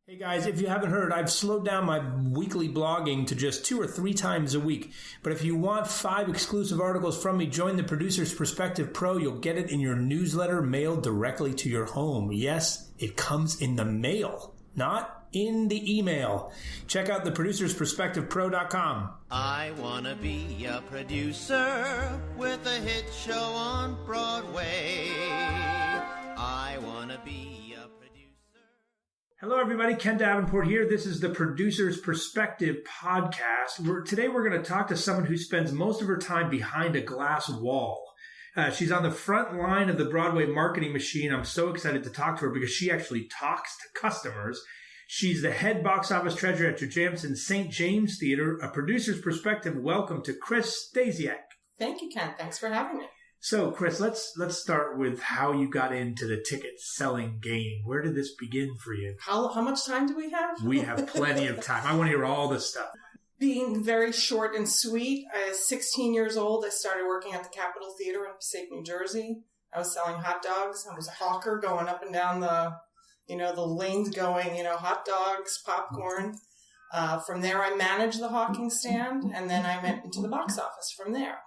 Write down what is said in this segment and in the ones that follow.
Hey guys, if you haven't heard, I've slowed down my weekly blogging to just 2 or 3 times a week. But if you want 5 exclusive articles from me, join the Producer's Perspective Pro. You'll get it in your newsletter mailed directly to your home. Yes, it comes in the mail, not in the email. Check out the producersperspectivepro.com. I want to be a producer with a hit show on Broadway. I want to be a producer. Hello, everybody. Ken Davenport here. This is the Producer's Perspective podcast. Today we're going to talk to someone who spends most of her time behind a glass wall. She's on the front line of the Broadway marketing machine. I'm so excited to talk to her because she actually talks to customers. She's the head box office treasurer at Jujamcyn St. James Theater. A Producer's Perspective. Welcome to Chris Stasiuk. Thank you, Ken. Thanks for having me. So, Chris, let's start with how you got into the ticket selling game. Where did this begin for you? How much time do we have? We have plenty of time. I want to hear all this stuff. Being very short and sweet, I was 16 years old. I started working at the Capitol Theater in Passaic, New Jersey. I was selling hot dogs. I was a hawker going up and down the lanes going, hot dogs, popcorn. From there, I managed the hawking stand, and then I went into the box office from there.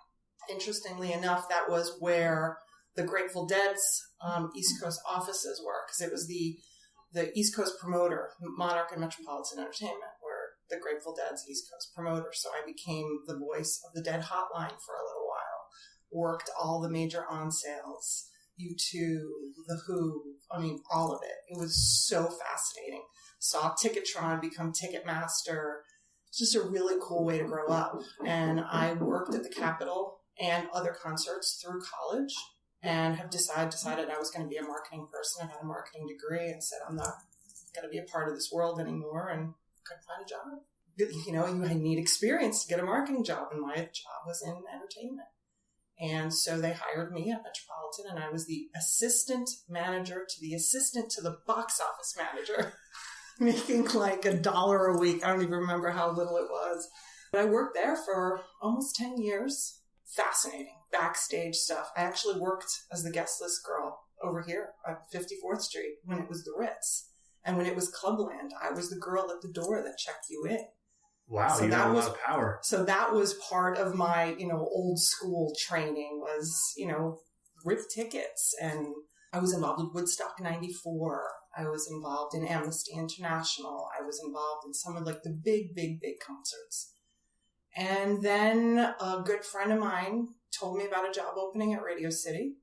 Interestingly enough, that was where the Grateful Dead's East Coast offices were, because it was the East Coast promoter, Monarch and Metropolitan Entertainment, were the Grateful Dead's East Coast promoter. So I became the voice of the Dead hotline for a little while, worked all the major on sales, U2, The Who, all of it. It was so fascinating. Saw Ticketron become Ticketmaster. It's just a really cool way to grow up. And I worked at the Capitol and other concerts through college, and have decided I was going to be a marketing person. I had a marketing degree and said, I'm not going to be a part of this world anymore, and couldn't find a job. I need experience to get a marketing job, and my job was in entertainment. And so they hired me at Metropolitan, and I was the assistant manager to the assistant to the box office manager, making like $1 a week. I don't even remember how little it was. But I worked there for almost 10 years. Fascinating. Backstage stuff. I actually worked as the guest list girl over here at 54th Street when it was the Ritz. And when it was Clubland, I was the girl at the door that checked you in. Wow, so you had a lot of power. So that was part of my, old school training was, rip tickets. And I was involved with Woodstock 94. I was involved in Amnesty International. I was involved in some of the big, big, big concerts. And then a good friend of mine told me about a job opening at Radio City,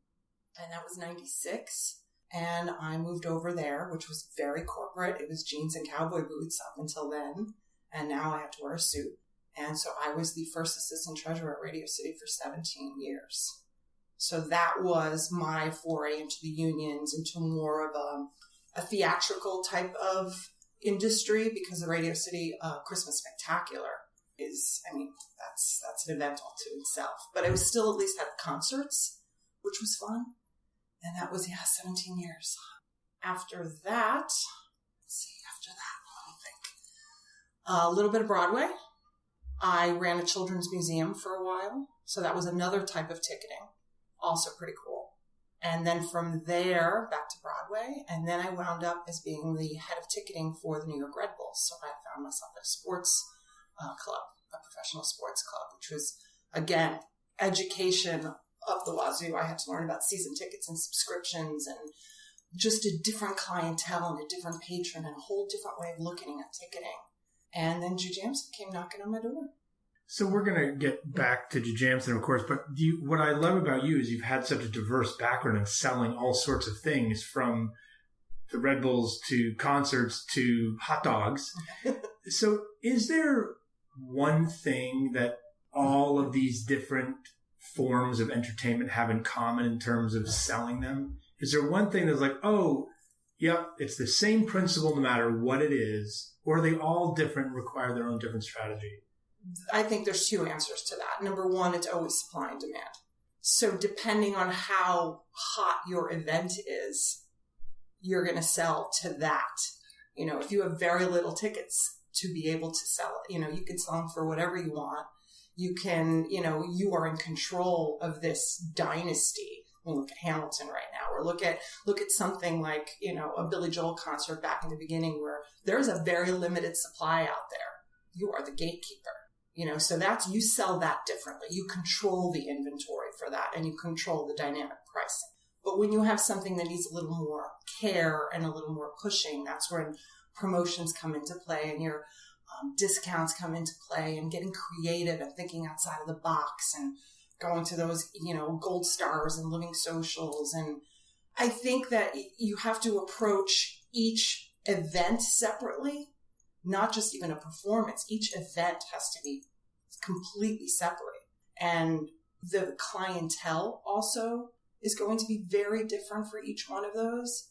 and that was 96. And I moved over there, which was very corporate. It was jeans and cowboy boots up until then. And now I have to wear a suit. And so I was the first assistant treasurer at Radio City for 17 years. So that was my foray into the unions, into more of a theatrical type of industry, because the Radio City Christmas Spectacular that's an event all to itself. But I was still at least had concerts, which was fun. And that was, 17 years. After that, let me think. A little bit of Broadway. I ran a children's museum for a while. So that was another type of ticketing. Also pretty cool. And then from there, back to Broadway. And then I wound up as being the head of ticketing for the New York Red Bulls. So I found myself at a sports club, a professional sports club, which was, again, education up the wazoo. I had to learn about season tickets and subscriptions and just a different clientele and a different patron and a whole different way of looking at ticketing. And then Jujamcyn came knocking on my door. So we're going to get back to Jujamcyn, of course, but what I love about you is you've had such a diverse background in selling all sorts of things, from the Red Bulls to concerts to hot dogs. So is there one thing that all of these different forms of entertainment have in common in terms of selling them? Is there one thing that's like, oh, yeah, it's the same principle no matter what it is, or are they all different and require their own different strategy? I think there's 2 answers to that. Number one, it's always supply and demand. So depending on how hot your event is, you're going to sell to that. If you have very little tickets to be able to sell it, you can sell them for whatever you want. You can, you are in control of this dynasty. We look at Hamilton right now, or look at something like, a Billy Joel concert back in the beginning where there's a very limited supply out there. You are the gatekeeper, so you sell that differently. You control the inventory for that, and you control the dynamic pricing. But when you have something that needs a little more care and a little more pushing, that's when promotions come into play and your discounts come into play, and getting creative and thinking outside of the box and going to those, gold stars and living socials. And I think that you have to approach each event separately, not just even a performance. Each event has to be completely separate. And the clientele also is going to be very different for each one of those.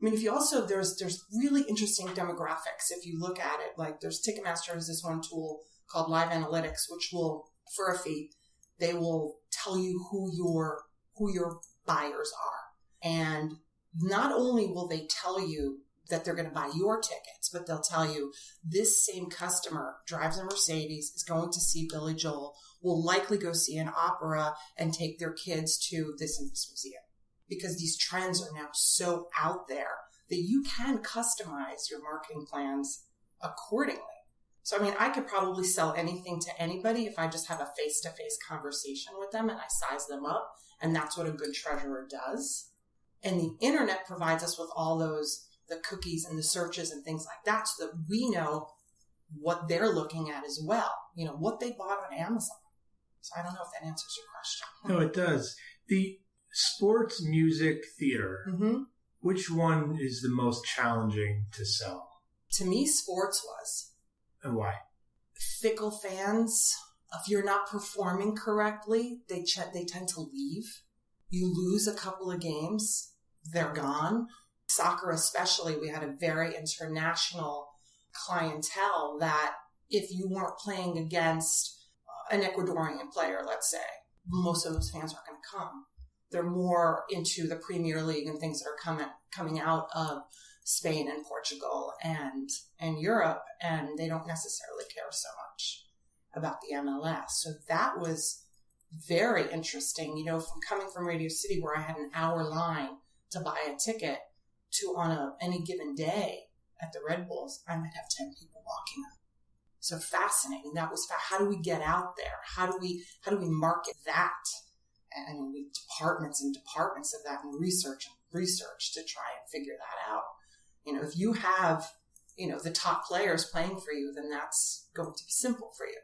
I mean, if you also, there's really interesting demographics. If you look at it, like there's Ticketmaster has this one tool called Live Analytics, which will, for a fee, they will tell you who your buyers are. And not only will they tell you that they're going to buy your tickets, but they'll tell you this same customer drives a Mercedes, is going to see Billy Joel, will likely go see an opera and take their kids to this and this museum. Because these trends are now so out there that you can customize your marketing plans accordingly. So, I mean, I could probably sell anything to anybody if I just have a face-to-face conversation with them and I size them up. And that's what a good treasurer does. And the internet provides us with all those, the cookies and the searches and things like that, so that we know what they're looking at as well, what they bought on Amazon. So I don't know if that answers your question. No, it does. The sports, music, theater, which one is the most challenging to sell? To me, sports was. And why? Fickle fans, if you're not performing correctly, they tend to leave. You lose a couple of games, they're gone. Soccer especially, we had a very international clientele that if you weren't playing against an Ecuadorian player, let's say, most of those fans aren't going to come. They're more into the Premier League and things that are coming out of Spain and Portugal and Europe, and they don't necessarily care so much about the MLS. So that was very interesting, from coming from Radio City where I had an hour line to buy a ticket to on any given day at the Red Bulls, I might have 10 people walking up. So fascinating. That was how do we get out there? How do we market that? And we departments and departments of that, and research to try and figure that out. If you have, the top players playing for you, then that's going to be simple for you.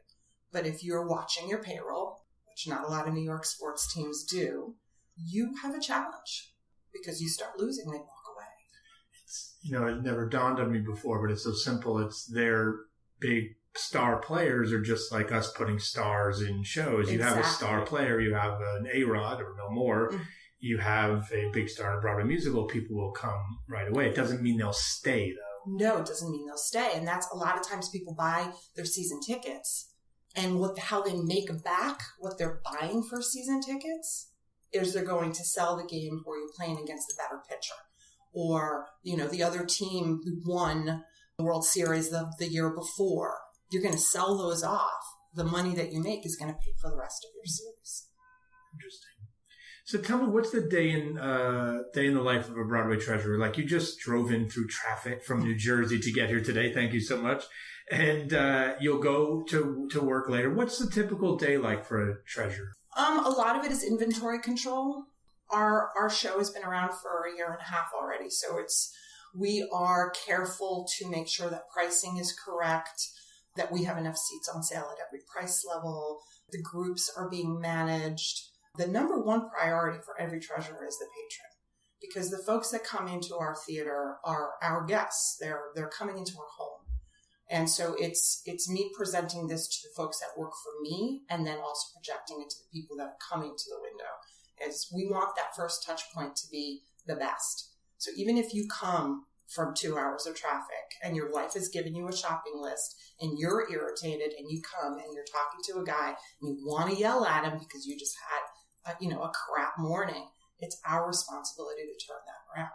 But if you're watching your payroll, which not a lot of New York sports teams do, you have a challenge because you start losing, they walk away. It never dawned on me before, but it's so simple. It's their big star players are just like us putting stars in shows. You have a star player, you have an A-Rod or no more. Mm-hmm. You have a big star in a Broadway musical, people will come right away. It doesn't mean they'll stay, though. No, it doesn't mean they'll stay. And that's a lot of times people buy their season tickets. And how they make back what they're buying for season tickets is they're going to sell the games where you're playing against the better pitcher. Or, the other team who won the World Series the year before. You're going to sell those off. The money that you make is going to pay for the rest of your series. Interesting. So tell me, what's the day in the life of a Broadway treasurer? Like, you just drove in through traffic from New Jersey to get here today. Thank you so much. And you'll go to work later. What's the typical day like for a treasurer? A lot of it is inventory control. Our show has been around for a year and a half already, so we are careful to make sure that pricing is correct, that we have enough seats on sale at every price level, the groups are being managed. The number one priority for every treasurer is the patron, because the folks that come into our theater are our guests. They're coming into our home. And so it's me presenting this to the folks that work for me, and then also projecting it to the people that are coming to the window. Is we want that first touch point to be the best. So even if you come from 2 hours of traffic and your wife has given you a shopping list and you're irritated and you come and you're talking to a guy and you want to yell at him because you just had a crap morning, it's our responsibility to turn that around.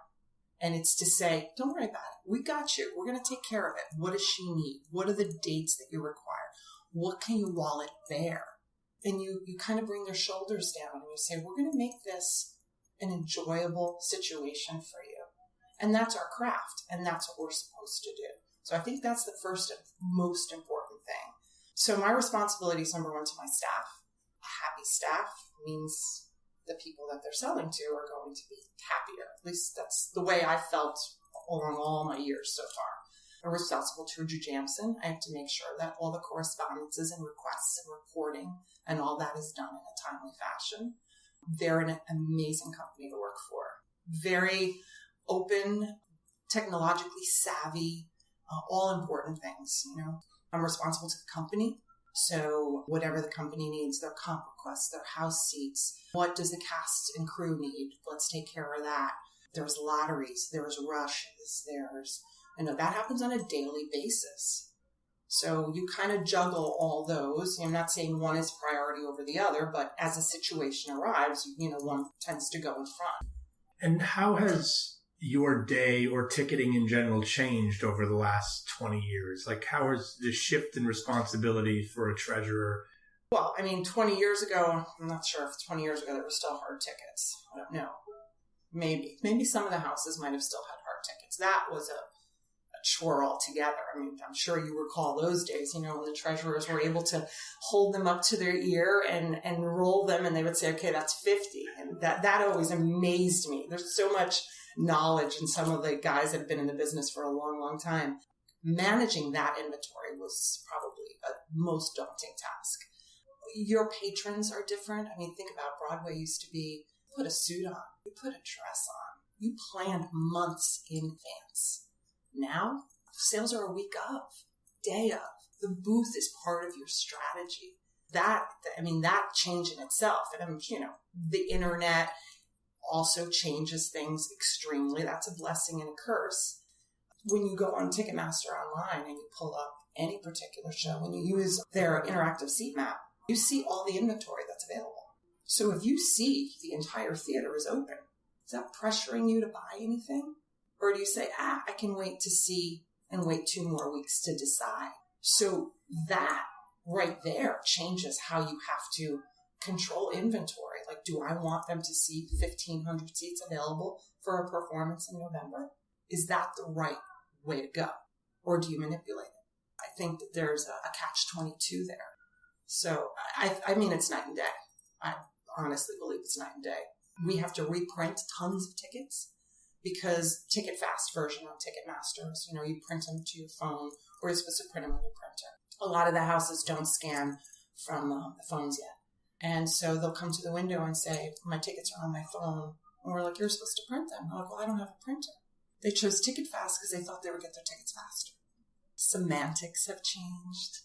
And it's to say, don't worry about it. We got you. We're going to take care of it. What does she need? What are the dates that you require? What can your wallet bear? And you kind of bring their shoulders down and you say, we're going to make this an enjoyable situation for you. And that's our craft, and that's what we're supposed to do. So I think that's the first and most important thing. So my responsibility is, number one, to my staff. A happy staff means the people that they're selling to are going to be happier. At least that's the way I felt along all my years so far. I'm responsible to Jujamcyn. I have to make sure that all the correspondences and requests and reporting and all that is done in a timely fashion. They're an amazing company to work for. Very open, technologically savvy, all important things, you know. I'm responsible to the company. So whatever the company needs, their comp requests, their house seats, what does the cast and crew need? Let's take care of that. There's lotteries, there's rushes, I know that happens on a daily basis. So you kind of juggle all those. I'm not saying one is priority over the other, but as a situation arrives, you know, one tends to go in front. And how has your day or ticketing in general changed over the last 20 years? Like, how has the shift in responsibility for a treasurer? Well, I mean, 20 years ago, I'm not sure if 20 years ago there were still hard tickets. I don't know. Maybe some of the houses might have still had hard tickets. That was a chore altogether. I mean, I'm sure you recall those days, you know, when the treasurers were able to hold them up to their ear and roll them, and they would say, okay, that's 50. And that always amazed me. There's so much knowledge in some of the guys that have been in the business for a long, long time. Managing that inventory was probably a most daunting task. Your patrons are different. I mean, think about Broadway used to be, you put a suit on, you put a dress on, you planned months in advance. Now, sales are a week of, day of. The booth is part of your strategy. That change in itself. And, you know, the internet also changes things extremely. That's a blessing and a curse. When you go on Ticketmaster online and you pull up any particular show, when you use their interactive seat map, you see all the inventory that's available. So if you see the entire theater is open, is that pressuring you to buy anything? Or do you say, I can wait to see and wait 2 more weeks to decide? So that right there changes how you have to control inventory. Like, do I want them to see 1,500 seats available for a performance in November? Is that the right way to go? Or do you manipulate it? I think that there's a catch-22 there. So, I mean, it's night and day. I honestly believe it's night and day. We have to reprint tons of tickets because Ticket Fast version on Ticketmasters, you know, you print them to your phone or you're supposed to print them on your printer. A lot of the houses don't scan from the phones yet. And so they'll come to the window and say, my tickets are on my phone. And we're like, you're supposed to print them. I'm like, well, I don't have a printer. They chose Ticket Fast because they thought they would get their tickets faster. Semantics have changed.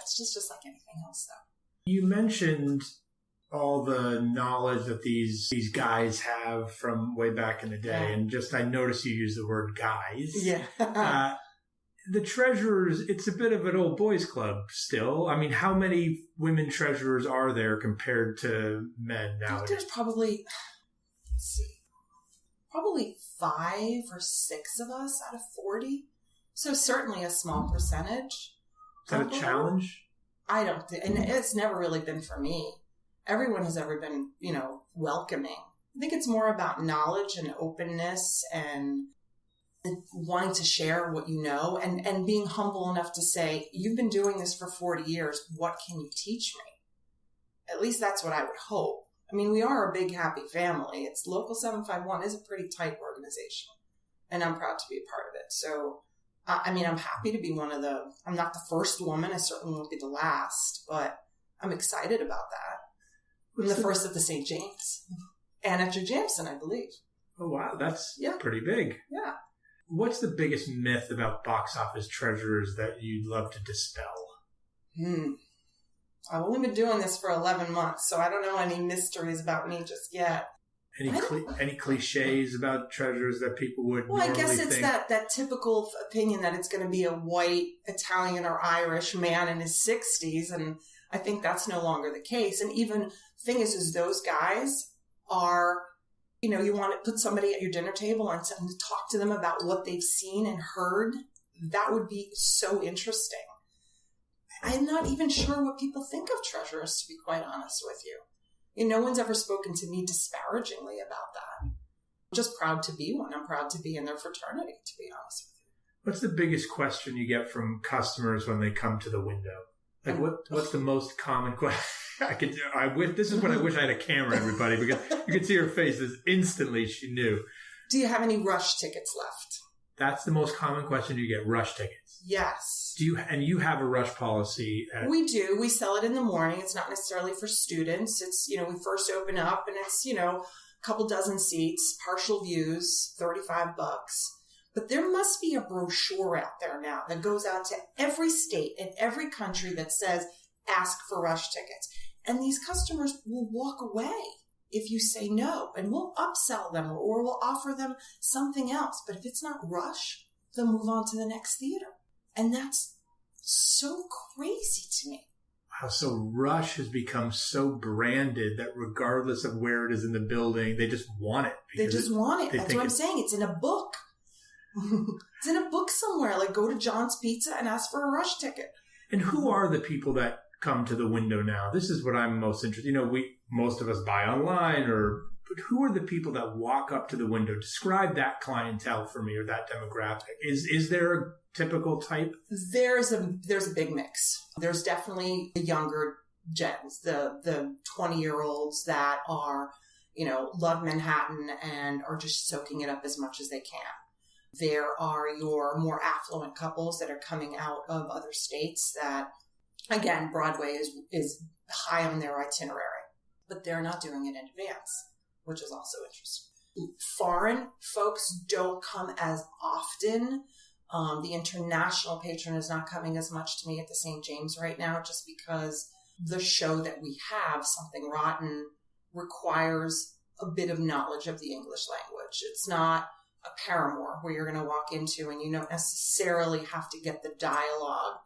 It's just like anything else, though. You mentioned all the knowledge that these guys have from way back in the day. Yeah. And just, I noticed you use the word guys. Yeah. The treasurers, it's a bit of an old boys club still. I mean, how many women treasurers are there compared to men nowadays? There's probably 5 or 6 of us out of 40. So certainly a small percentage. Is that a challenge? I don't think, and it's never really been for me. Everyone has ever been, you know, welcoming. I think it's more about knowledge and openness and wanting to share what you know and being humble enough to say, you've been doing this for 40 years. What can you teach me? At least that's what I would hope. I mean, we are a big, happy family. It's Local 751 is a pretty tight organization, and I'm proud to be a part of it. So, I mean, I'm happy to be I'm not the first woman. I certainly won't be the last, but I'm excited about that. I'm the first at the St. James and at Jujamcyn, I believe. Oh, wow. That's pretty big. Yeah. What's the biggest myth about box office treasurers that you'd love to dispel? I've only been doing this for 11 months, so I don't know any mysteries about me just yet. Any cliches about treasurers that people would normally think? Well, I guess it's that typical opinion that it's going to be a white, Italian, or Irish man in his 60s, and I think that's no longer the case. And even thing is those guys are, you know, you want to put somebody at your dinner table and talk to them about what they've seen and heard. That would be so interesting. I'm not even sure what people think of treasurers, to be quite honest with you. No one's ever spoken to me disparagingly about that. I'm just proud to be one. I'm proud to be in their fraternity, to be honest with you. What's the biggest question you get from customers when they come to the window? Like, what's the most common question? This is what I wish I had a camera, everybody, because you could see her face as instantly she knew. Do you have any rush tickets left? That's the most common question you get, rush tickets. Yes. You have a rush policy? We do. We sell it in the morning. It's not necessarily for students. It's, we first open up and it's, a couple dozen seats, partial views, $35. But there must be a brochure out there now that goes out to every state and every country that says, ask for rush tickets. And these customers will walk away if you say no, and we'll upsell them or we'll offer them something else. But if it's not rush, they'll move on to the next theater. And that's so crazy to me. Wow, so rush has become so branded that regardless of where it is in the building, they just want it. They just want it. That's what I'm saying. It's in a book. It's in a book somewhere. Like, go to John's Pizza and ask for a rush ticket. And who are the people that come to the window now? This is what I'm most interested in. Most of us buy online, but who are the people that walk up to the window? Describe that clientele for me, or that demographic. Is there a typical type? There's a big mix. There's definitely the younger gens, the 20-year-olds that are, love Manhattan and are just soaking it up as much as they can. There are your more affluent couples that are coming out of other states that, again, Broadway is high on their itinerary, but they're not doing it in advance, which is also interesting. Foreign folks don't come as often. The international patron is not coming as much to me at the St. James right now, just because the show that we have, Something Rotten, requires a bit of knowledge of the English language. It's not a Paramore where you're going to walk into and you don't necessarily have to get the dialogue.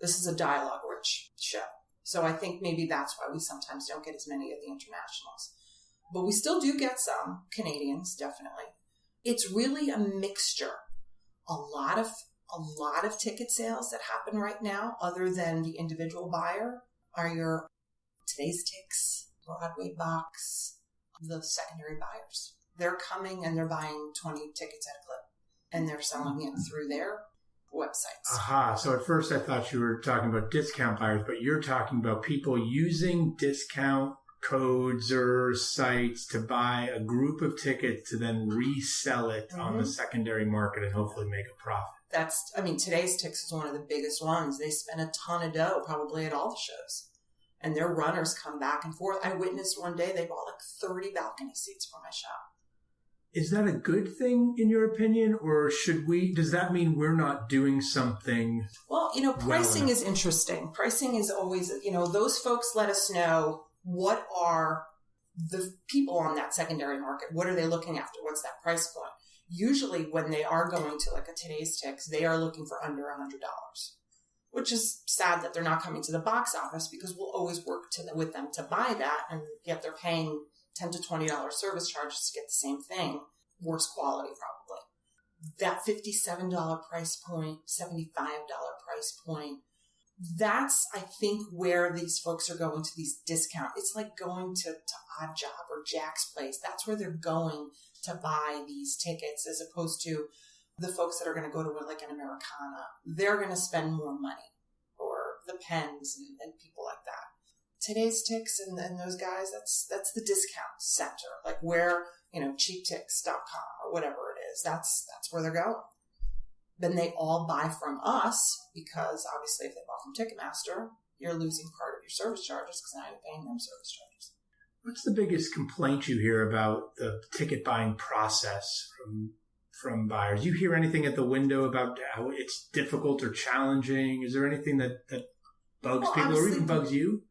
This is a dialogue-rich show. So I think maybe that's why we sometimes don't get as many of the internationals. But we still do get some Canadians, definitely. It's really a mixture. A lot of ticket sales that happen right now, other than the individual buyer, are your Today's Ticks, Broadway box, the secondary buyers. They're coming and they're buying 20 tickets at a clip, and they're selling it through their websites. Aha. So at first I thought you were talking about discount buyers, but you're talking about people using discount codes or sites to buy a group of tickets to then resell it on the secondary market and hopefully make a profit. Today's Ticks is one of the biggest ones. They spend a ton of dough probably at all the shows. And their runners come back and forth. I witnessed one day they bought like 30 balcony seats for my shop. Is that a good thing in your opinion, or does that mean we're not doing something? Well, pricing is interesting. Pricing is always, those folks let us know what are the people on that secondary market. What are they looking after? What's that price point? Usually when they are going to like a Today's Ticks, they are looking for under $100, which is sad that they're not coming to the box office, because we'll always work with them to buy that, and yet they're paying $10 to $20 service charges to get the same thing, worse quality probably. That $57 price point, $75 price point, that's, I think, where these folks are going to these discounts. It's like going to Odd Job or Jack's Place. That's where they're going to buy these tickets, as opposed to the folks that are going to go to like an Americana. They're going to spend more money, or the Pens and people like that. Today's Ticks and those guys, that's the discount center, like where, cheaptix.com or whatever it is. That's where they're going. Then they all buy from us, because obviously if they bought from Ticketmaster, you're losing part of your service charges, because now you're paying them service charges. What's the biggest complaint you hear about the ticket buying process from buyers? You hear anything at the window about how it's difficult or challenging? Is there anything that bugs people, or even bugs you?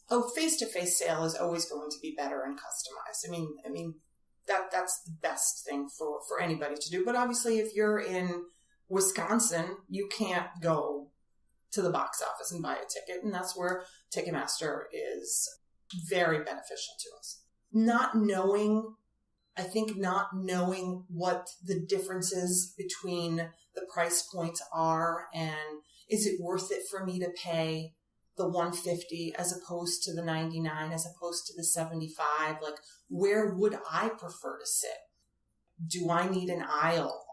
Oh, face-to-face sale is always going to be better and customized. That's the best thing for anybody to do. But obviously, if you're in Wisconsin, you can't go to the box office and buy a ticket, and that's where Ticketmaster is very beneficial to us. Not knowing what the differences between the price points are, and is it worth it for me to pay the 150 as opposed to the 99, as opposed to the 75? Like, where would I prefer to sit? Do I need an aisle?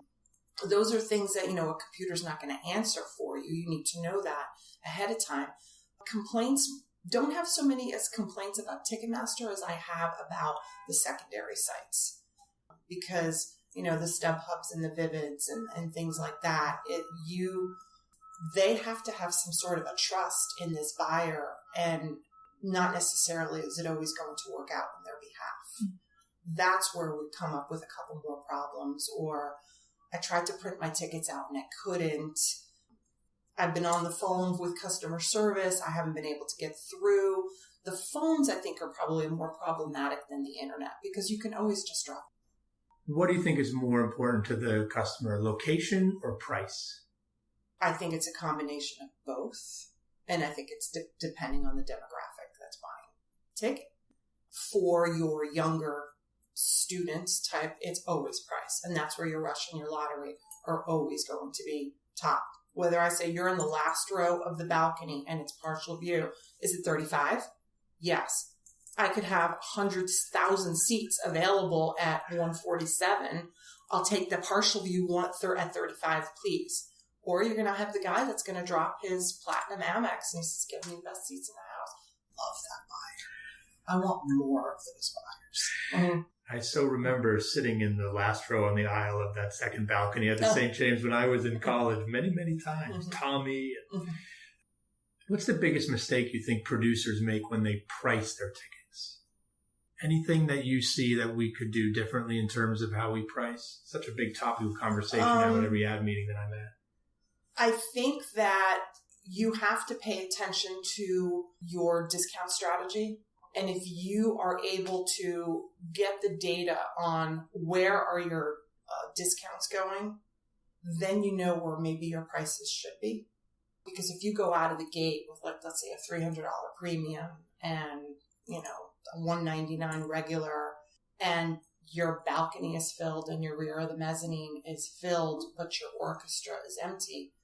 Those are things that, a computer's not going to answer for you. You need to know that ahead of time. Complaints, don't have so many as complaints about Ticketmaster as I have about the secondary sites. Because, the StubHubs and the Vivids and things like that, they have to have some sort of a trust in this buyer, and not necessarily is it always going to work out on their behalf. That's where we come up with a couple more problems. Or I tried to print my tickets out and I couldn't. I've been on the phone with customer service. I haven't been able to get through. The phones, I think, are probably more problematic than the internet, because you can always just drop. What do you think is more important to the customer, location or price? I think it's a combination of both. And I think it's depending on the demographic that's buying a ticket. For your younger students type, it's always price. And that's where your rush and your lottery are always going to be top. Whether I say you're in the last row of the balcony and it's partial view, is it 35? Yes. I could have 100,000 seats available at 147. I'll take the partial view at 35, please. Or you're going to have the guy that's going to drop his platinum Amex and he says, give me the best seats in the house. Love that buyer. I want more of those buyers. Mm-hmm. I so remember sitting in the last row on the aisle of that second balcony at the St. James when I was in college many, many times. Mm-hmm. Tommy. Mm-hmm. What's the biggest mistake you think producers make when they price their tickets? Anything that you see that we could do differently in terms of how we price? Such a big topic of conversation now at every ad meeting that I'm at. I think that you have to pay attention to your discount strategy. And if you are able to get the data on where are your discounts going, then you know where maybe your prices should be. Because if you go out of the gate with, like, let's say a $300 premium and, a $199 regular, and your balcony is filled and your rear of the mezzanine is filled, but your orchestra is empty,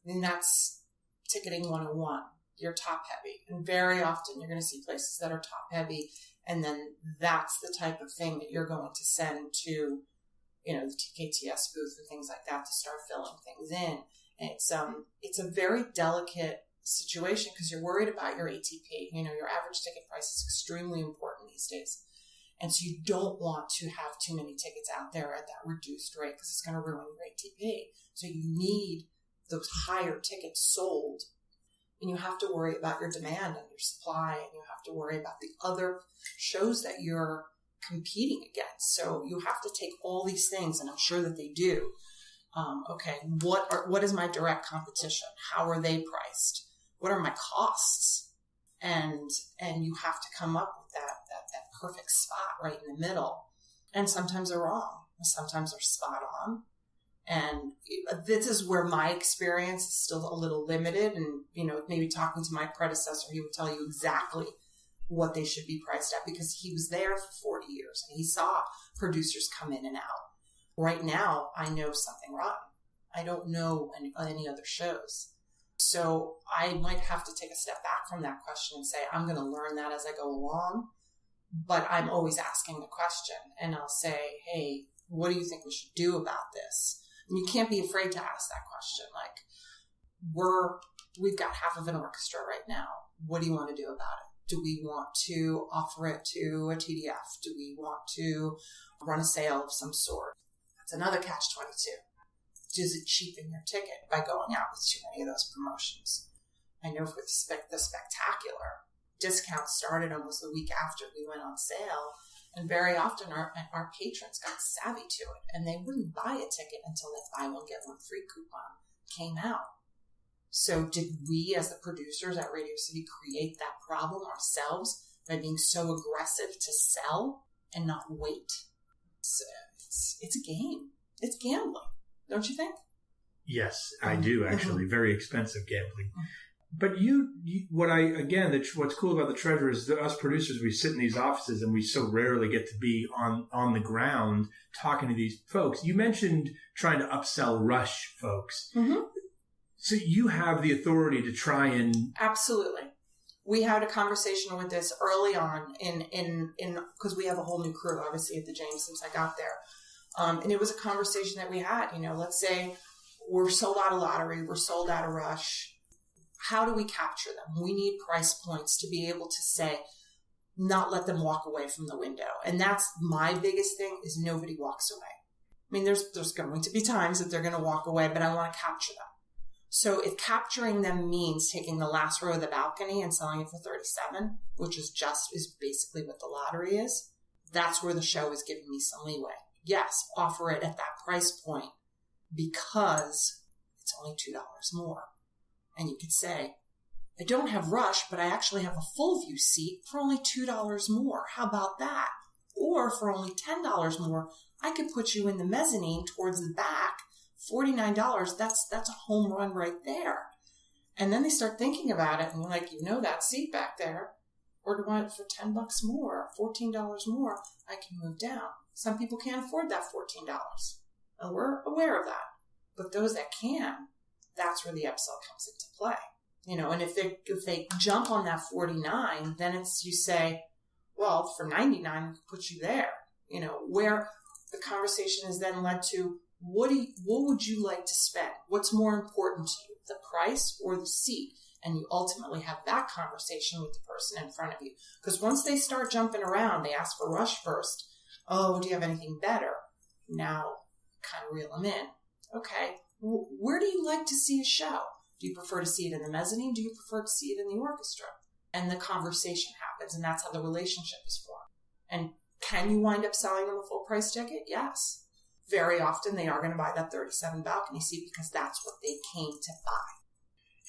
then that's ticketing 101. You're top heavy. And very often you're going to see places that are top heavy. And then that's the type of thing that you're going to send to, the TKTS booth and things like that to start filling things in. And it's a very delicate situation because you're worried about your ATP. Your average ticket price is extremely important these days. And so you don't want to have too many tickets out there at that reduced rate because it's going to ruin your ATP. So you need those higher tickets sold. And you have to worry about your demand and your supply, and you have to worry about the other shows that you're competing against. So you have to take all these things, and I'm sure that they do. Okay, what is my direct competition? How are they priced? What are my costs? And you have to come up with that perfect spot right in the middle. And sometimes they're wrong. Sometimes they're spot on. And this is where my experience is still a little limited. And, maybe talking to my predecessor, he would tell you exactly what they should be priced at because he was there for 40 years and he saw producers come in and out. Right now, I know something rotten. I don't know any other shows. So I might have to take a step back from that question and say, I'm going to learn that as I go along. But I'm always asking the question, and I'll say, hey, what do you think we should do about this? And you can't be afraid to ask that question. Like, we've got half of an orchestra right now. What do you want to do about it? Do we want to offer it to a TDF? Do we want to run a sale of some sort? That's another catch-22. Does it cheapen your ticket by going out with too many of those promotions? I know for the Spectacular, discounts started almost the week after we went on sale. And very often our patrons got savvy to it, and they wouldn't buy a ticket until that buy one, get one free coupon came out. So did we as the producers at Radio City create that problem ourselves by being so aggressive to sell and not wait? It's a game. It's gambling, don't you think? Yes, I do actually. Very expensive gambling. But what's cool about the Treasure is that us producers, we sit in these offices and we so rarely get to be on the ground talking to these folks. You mentioned trying to upsell Rush folks. Mm-hmm. So you have the authority to try and... Absolutely. We had a conversation with this early on in because we have a whole new crew, obviously, at the James since I got there. And it was a conversation that we had, let's say we're sold out of lottery, we're sold out of rush. How do we capture them? We need price points to be able to say, not let them walk away from the window. And that's my biggest thing, is nobody walks away. I mean, there's going to be times that they're going to walk away, but I want to capture them. So if capturing them means taking the last row of the balcony and selling it for $37, which is basically what the lottery is, that's where the show is giving me some leeway. Yes, offer it at that price point because it's only $2 more. And you could say, I don't have rush, but I actually have a full view seat for only $2 more. How about that? Or for only $10 more, I could put you in the mezzanine towards the back. $49, that's a home run right there. And then they start thinking about it, and you're like, that seat back there, or do I want it for $10 more, $14 more, I can move down. Some people can't afford that $14, and we're aware of that. But those that can, that's where the upsell comes into play. And if they jump on that $49, then you say, well, for $99, we can put you there. Where the conversation is then led to, what would you like to spend? What's more important to you, the price or the seat? And you ultimately have that conversation with the person in front of you. Because once they start jumping around, they ask for rush first. Oh, do you have anything better? Now, kind of reel them in. Okay, where do you like to see a show? Do you prefer to see it in the mezzanine? Do you prefer to see it in the orchestra? And the conversation happens, and that's how the relationship is formed. And can you wind up selling them a full price ticket? Yes. Very often they are going to buy that $37 balcony seat because that's what they came to buy.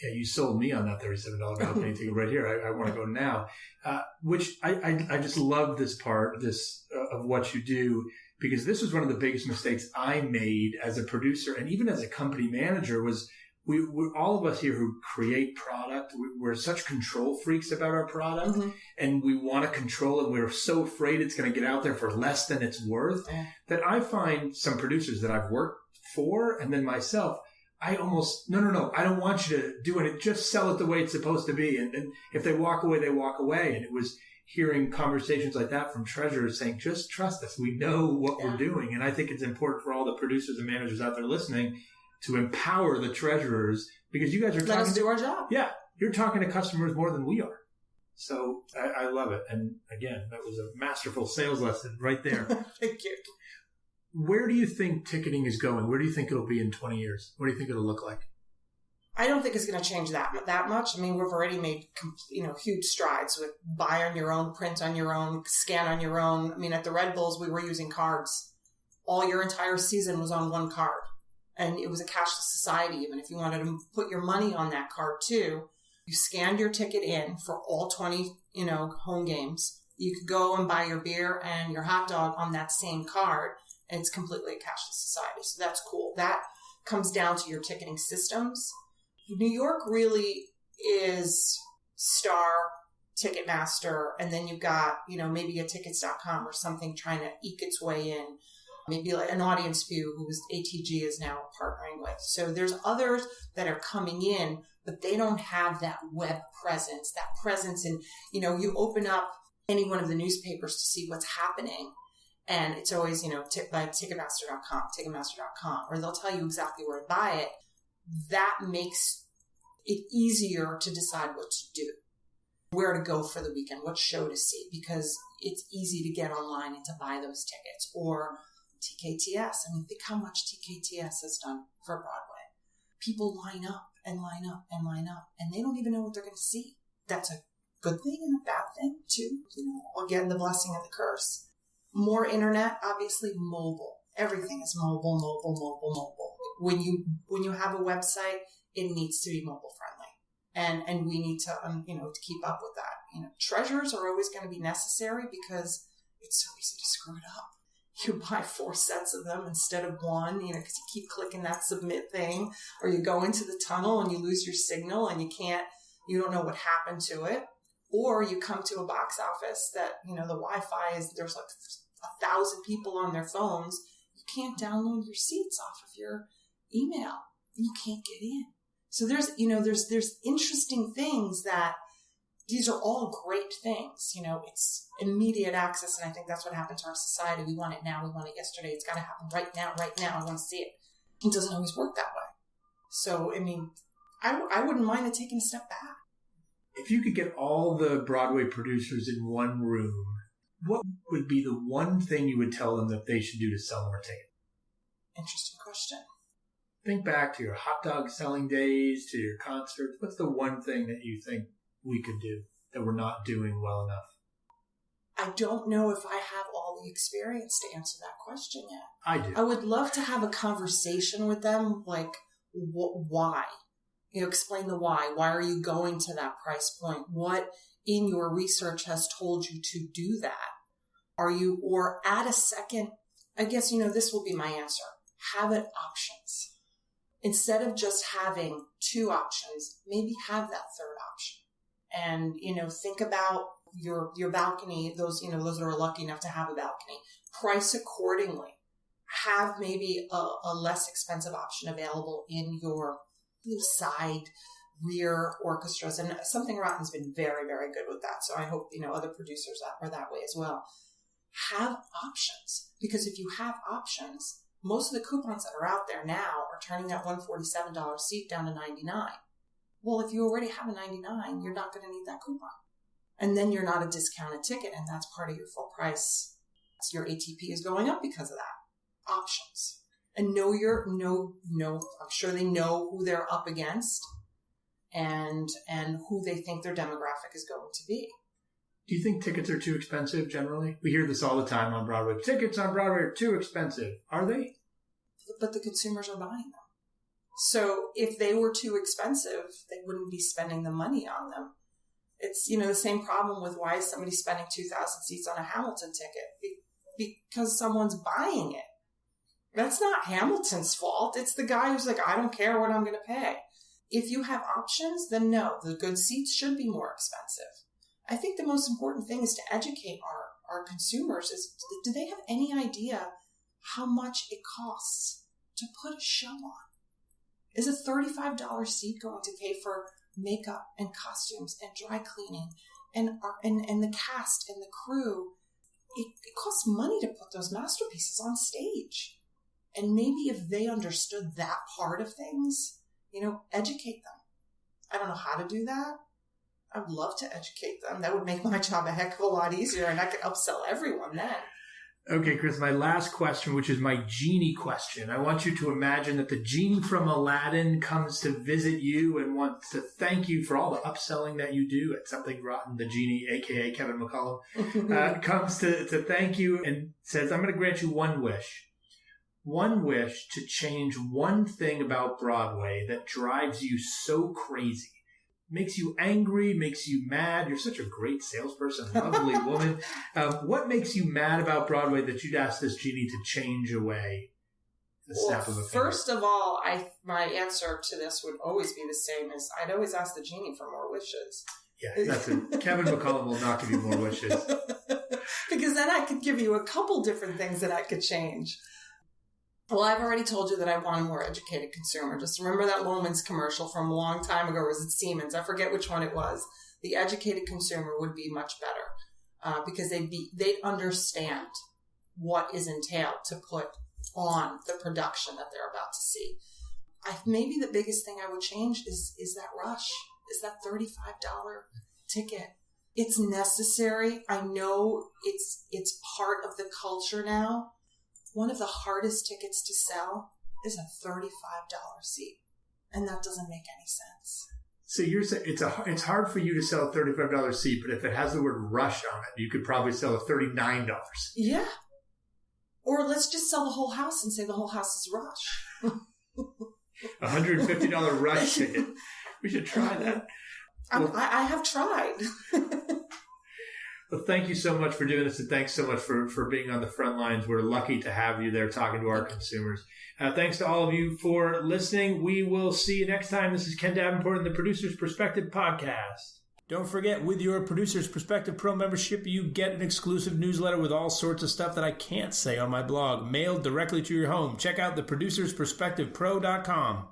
Yeah, you sold me on that $37 balcony ticket right here. I want to go now. Which I just love this part of what you do, because this was one of the biggest mistakes I made as a producer and even as a company manager. Was we're all of us here who create product, we're such control freaks about our product, and we want to control it. We're so afraid it's going to get out there for less than it's worth, that I find some producers that I've worked for, and then myself, I almost, no, I don't want you to do it. Just sell it the way it's supposed to be. And if they walk away, they walk away. And it was hearing conversations like that from treasurers saying, just trust us. We know what we're doing. And I think it's important for all the producers and managers out there listening to empower the treasurers, because you guys are let us do our job. Yeah, you're talking to customers more than we are. So I love it. And again, that was a masterful sales lesson right there. Thank you. Where do you think ticketing is going? Where do you think it'll be in 20 years? What do you think it'll look like? I don't think it's going to change that much. I mean, we've already made huge strides with buy on your own, print on your own, scan on your own. I mean, at the Red Bulls, we were using cards. All your entire season was on one card. And it was a cashless society. Even if you wanted to put your money on that card too, you scanned your ticket in for all 20, home games. You could go and buy your beer and your hot dog on that same card, and it's completely a cashless society. So that's cool. That comes down to your ticketing systems. New York really is Star, Ticketmaster, and then you've got, maybe a tickets.com or something trying to eke its way in. Maybe like an Audience View, who ATG is now partnering with. So there's others that are coming in, but they don't have that web presence, in, you open up any one of the newspapers to see what's happening. And it's always, like Ticketmaster.com, or they'll tell you exactly where to buy it. That makes it easier to decide what to do, where to go for the weekend, what show to see, because it's easy to get online and to buy those tickets. Or TKTS. I mean, think how much TKTS has done for Broadway. People line up, and they don't even know what they're going to see. That's a good thing and a bad thing, too. Again, the blessing and the curse. More internet, obviously mobile. Everything is mobile. When you have a website, it needs to be mobile friendly. And we need to, to keep up with that. Treasures are always going to be necessary because it's so easy to screw it up. You buy 4 sets of them instead of one, because you keep clicking that submit thing, or you go into the tunnel and you lose your signal and you don't know what happened to it. Or you come to a box office that, the Wi-Fi there's like 1,000 people on their phones. You can't download your seats off of your email. You can't get in. So there's interesting things that, these are all great things. You know, it's immediate access, and I think that's what happened to our society. We want it now. We want it yesterday. It's got to happen right now, right now. I want to see it. It doesn't always work that way. So, I mean, I wouldn't mind it taking a step back. If you could get all the Broadway producers in one room, what would be the one thing you would tell them that they should do to sell more tickets? Interesting question. Think back to your hot dog selling days, to your concerts. What's the one thing that you think we could do that we're not doing well enough? I don't know if I have all the experience to answer that question yet. I do. I would love to have a conversation with them, like, why? You know, explain the why. Why are you going to that price point? What in your research has told you to do that? Are you, or add a second, I guess, you know, this will be my answer. Have it options. Instead of just having two options, maybe have that third option. And, you know, think about your balcony, those that are lucky enough to have a balcony. Price accordingly. Have maybe a less expensive option available in your side rear orchestras. And Something Rotten's been very, very good with that. So I hope, you know, other producers are that way as well. Have options. Because if you have options, most of the coupons that are out there now are turning that $147 seat down to $99. Well, if you already have a $99, you're not going to need that coupon. And then you're not a discounted ticket, and that's part of your full price. So your ATP is going up because of that. Options. And I'm sure they know who they're up against and who they think their demographic is going to be. Do you think tickets are too expensive generally? We hear this all the time on Broadway. Tickets on Broadway are too expensive. Are they? But the consumers are buying them. So if they were too expensive, they wouldn't be spending the money on them. It's, you know, the same problem with why is somebody spending 2,000 seats on a Hamilton ticket? Because someone's buying it. That's not Hamilton's fault. It's the guy who's like, I don't care what I'm going to pay. If you have options, then no, the good seats should be more expensive. I think the most important thing is to educate our consumers is, do they have any idea how much it costs to put a show on? Is a $35 seat going to pay for makeup and costumes and dry cleaning and the cast and the crew? It costs money to put those masterpieces on stage. And maybe if they understood that part of things, you know, educate them. I don't know how to do that. I would love to educate them. That would make my job a heck of a lot easier, and I could upsell everyone then. Okay, Chris, my last question, which is my Genie question. I want you to imagine that the Genie from Aladdin comes to visit you and wants to thank you for all the upselling that you do at Something Rotten. The Genie, a.k.a. Kevin McCullum, comes to thank you and says, I'm going to grant you one wish. One wish to change one thing about Broadway that drives you so crazy. Makes you angry, makes you mad. You're such a great salesperson, lovely woman. What makes you mad about Broadway that you'd ask this Genie to change away? The snap of a finger? First of all, my answer to this would always be the same as I'd always ask the Genie for more wishes. Yeah, that's it. Kevin McCullum will not give you more wishes. Because then I could give you a couple different things that I could change. Well, I've already told you that I want a more educated consumer. Just remember that Loman's commercial from a long time ago. Or was it Siemens? I forget which one it was. The educated consumer would be much better because they'd understand what is entailed to put on the production that they're about to see. Maybe the biggest thing I would change is that rush, is that $35 ticket. It's necessary. I know it's part of the culture now. One of the hardest tickets to sell is a $35 seat, and that doesn't make any sense. So you're saying it's hard for you to sell a $35 seat, but if it has the word rush on it, you could probably sell a $39. Yeah. Or let's just sell the whole house and say the whole house is rush. $150 rush ticket. We should try that. I have tried. Well, thank you so much for doing this, and thanks so much for being on the front lines. We're lucky to have you there talking to our consumers. Thanks to all of you for listening. We will see you next time. This is Ken Davenport in the Producer's Perspective Podcast. Don't forget, with your Producer's Perspective Pro membership, you get an exclusive newsletter with all sorts of stuff that I can't say on my blog, mailed directly to your home. Check out theproducersperspectivepro.com.